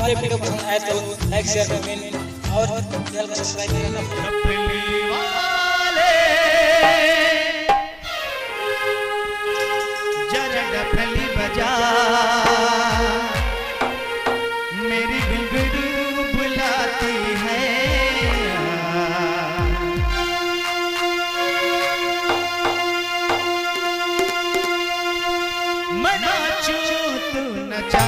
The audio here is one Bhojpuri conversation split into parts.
हमारे वीडियो पसंद आए तो लाइक शेयर कमेंट और चैनल को सब्सक्राइब करना। जरा डफली बजा मेरी गुंगरू बुलाती है, मैं नाचूं तू नचा,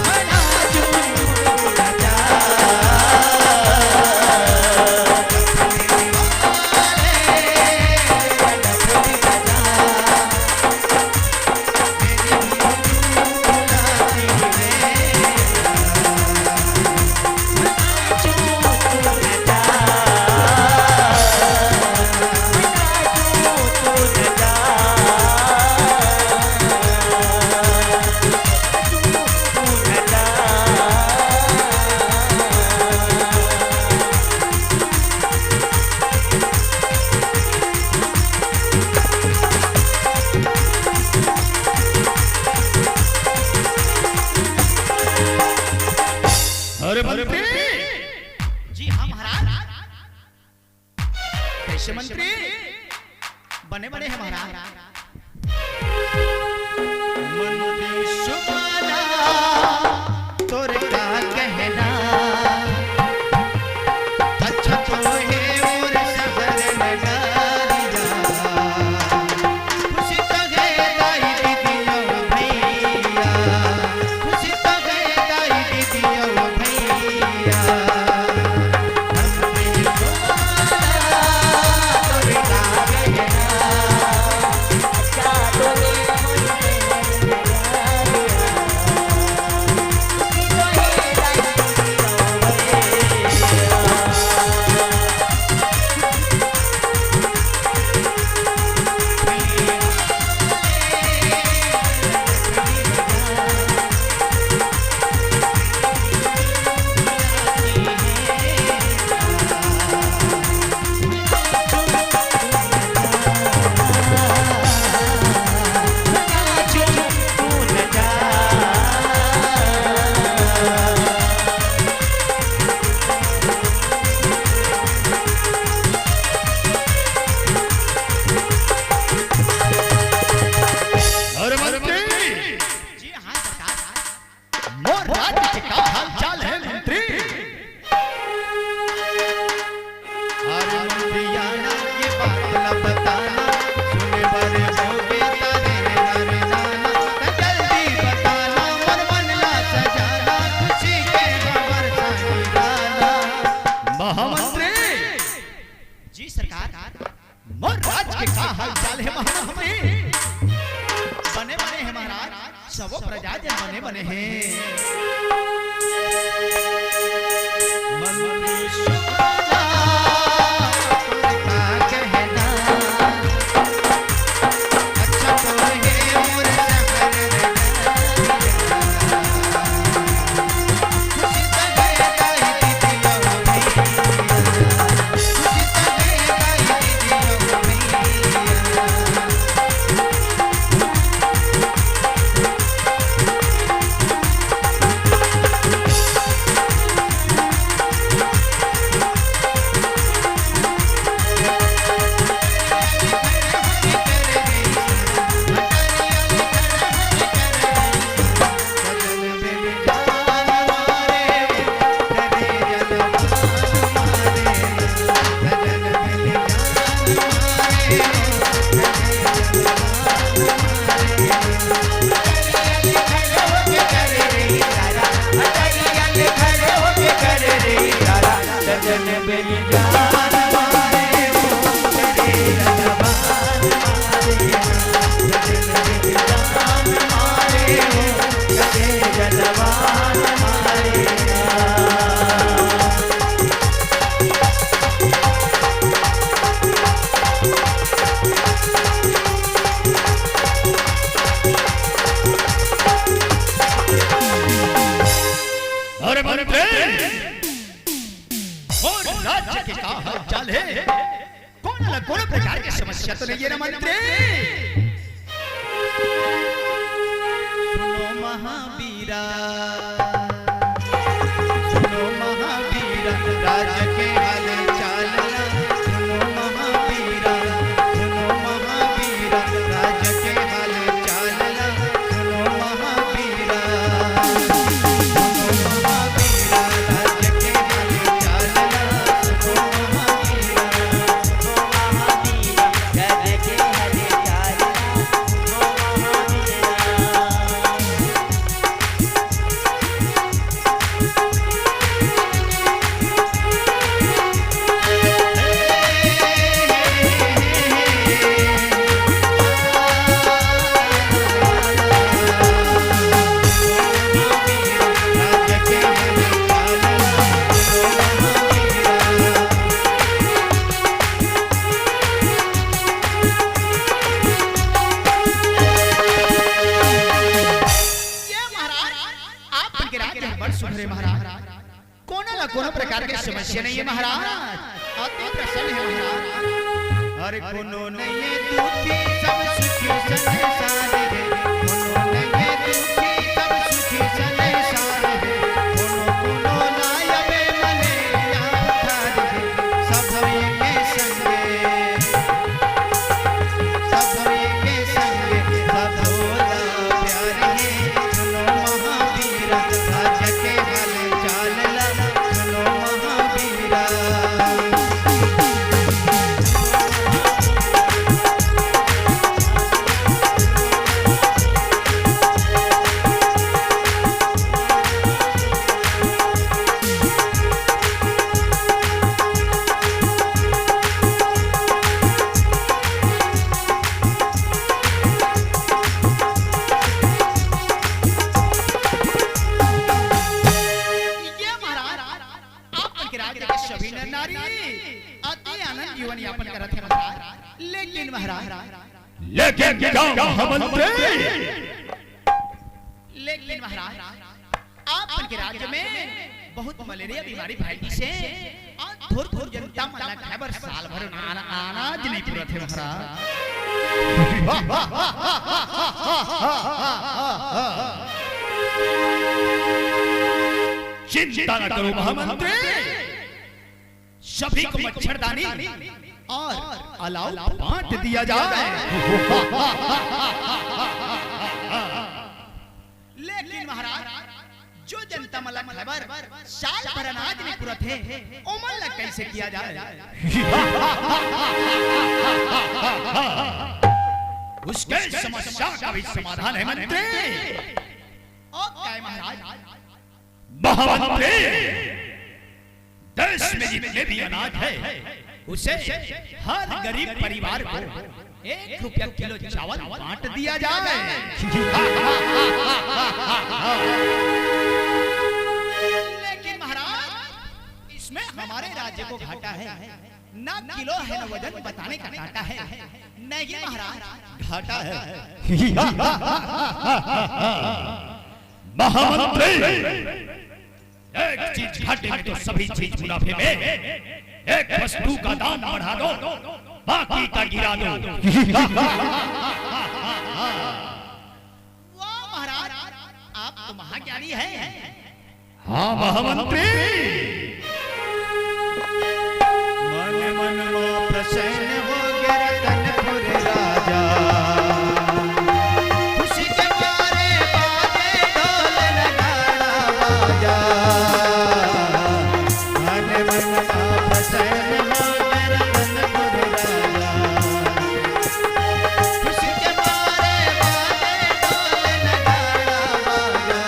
मैं नाचूं तू नचा, मंत्री जी। हाँ महाराज, कैसे मंत्री बने बने हैं महाराज? मंत्री सुबाना तोरे का कहना, अच्छा तो है मोर शहर नगारिया, खुशी तो है दाई दीदियों भैया, खुशी तो है दाई दीदियों भैया, मंत्री सुबाना तोरे का कहना, अच्छा तो है मोर शहर जी सरकार, मोर राज्य के का हाल चाल है महामंत्री? बने बने हैं महाराज, सबो प्रजा जन बने बने हैं। मंत्री सुबाना तोरे का कहना, अच्छा तो है मोर शहर नगारिया, खुशी तो है दाई दीदियों भैया, राज्य के का हाल चाल है? कौन प्रकार की समस्या तो नहीं है ना मंत्री? सुनो महावीर महावीरा, सुनो महावीरा राज के हाल चाल, सुनो महावीरा, सुनो महावीरा राज के हाल चाल, सुनो महावीरा, सुनो महावीरा राज के हाल चाल, सुनो महावीरा, सुनो महावीरा राज के हाल चाल, सुनो महावीरा। सुधरे महाराज, कोनो न कोनो प्रकार के समस्या नहीं है महाराज, अति प्रसन्न है महाराज। अरे कोनो नहीं है दुखी सब सुखी संसार है, कोनो नहीं है दुखी सब सुखी संसार है, कोनो कोनो नायबे मने यहाँ ठाड़ है, सब एक संगे, सब एक संगे, सब होला प्यार है, सुनो महावीरा राज के हाल चाल, सुनो महावीरा। ये महाराज आपन के राज्य के सभी नर नारी अति आनंद जीवन यापन करत है महाराज, लेकिन महाराज लेकिन क्या महामंत्री, लेकिन महाराज आपन के राज्य में बहुत मलेरिया बीमारी फैली से और थोर थोर जनता मला खबर साल भर अनाज नहीं पूरा थे महाराज। चिंता न करो महामंत्री, सभी को मच्छरदानी और अलाव बांट दिया जाए। लेकिन महाराज जो जनता मला खबर साल भर अनाज नहीं पूरा थे, उमल कैसे किया जाए? उसके समस्या का भी समाधान है मंत्री। और क्या है महाराज? महामंत्री, देश में जितने भी अनाज है उसे हर गरीब परिवार को 1 रुपया किलो चावल बांट दिया जाए। लेकिन महाराज इसमें हमारे राज्य को घाटा है, ना किलो है ना वजन बताने का घाटा है। नहीं महाराज घाटा है। महामंत्री, एक चीज घाटे में तो सभी चीज मुनाफे में, एक वस्तु का दाम बढ़ा दो, बाकी का गिरा दो। वाह महाराज, आप तो महाज्ञानी हैं। हाँ महामंत्री, मन मन में प्रसन्न हो गया रतनपुर राजा, खुशी के मारे बाजे ढोल नगाड़ा बाजा। मन मन में प्रसन्न हो गया रतनपुर राजा, खुशी के मारे बाजे ढोल नगाड़ा बाजा।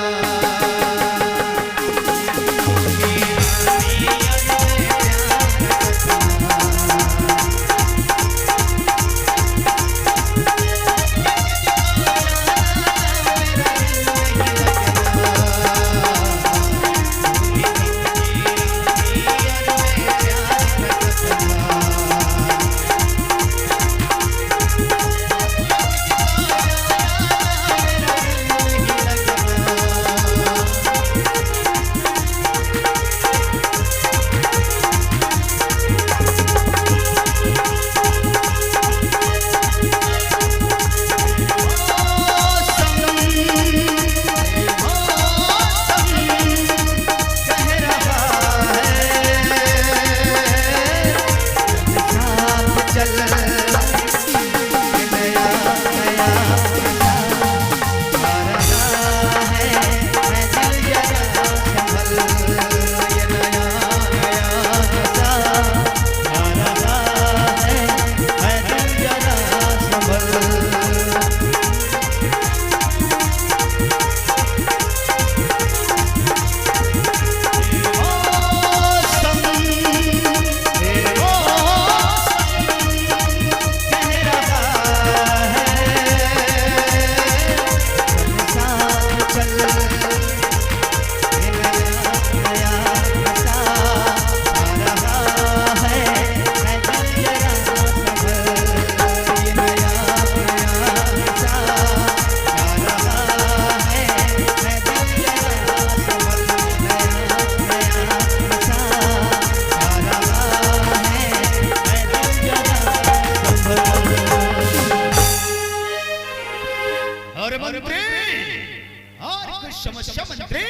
कुछ समस्या मंत्री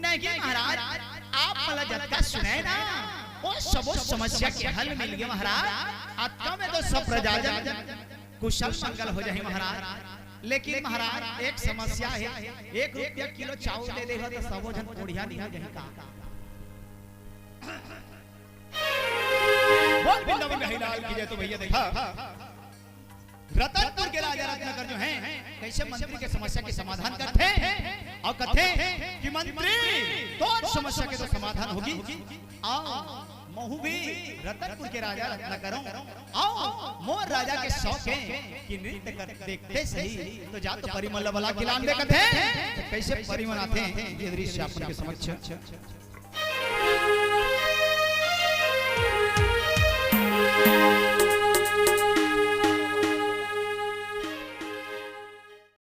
नहीं महाराज, आप वाला झटका सुनाए ना, वो सब समस्या के हल मिल गए महाराज। आत्मा में तो सब प्रजाजन कुशल मंगल हो जाए महाराज। लेकिन महाराज एक समस्या है, 1 रुपया किलो चावल दे दे तो सबो जन कोढ़िया नहीं हो जाए का। बोल बिंदावन में हिलाल कीजिए तो भैया देखा रतनपुर के राजा रत्नाकर जो हैं कैसे मंत्री के समस्या के समाधान करते हैं और कहते हैं कि मंत्री तो समस्या के तो समाधान होगी। आओ महू भी रतनपुर के राजा रत्नाकरों, आओ मोर राजा के शौक है कि नृत्य कर देखते सही तो जा तो परिमल वाला खिलान दे कहते हैं। कैसे परिमल आते हैं ये दृश्य आपके समक्ष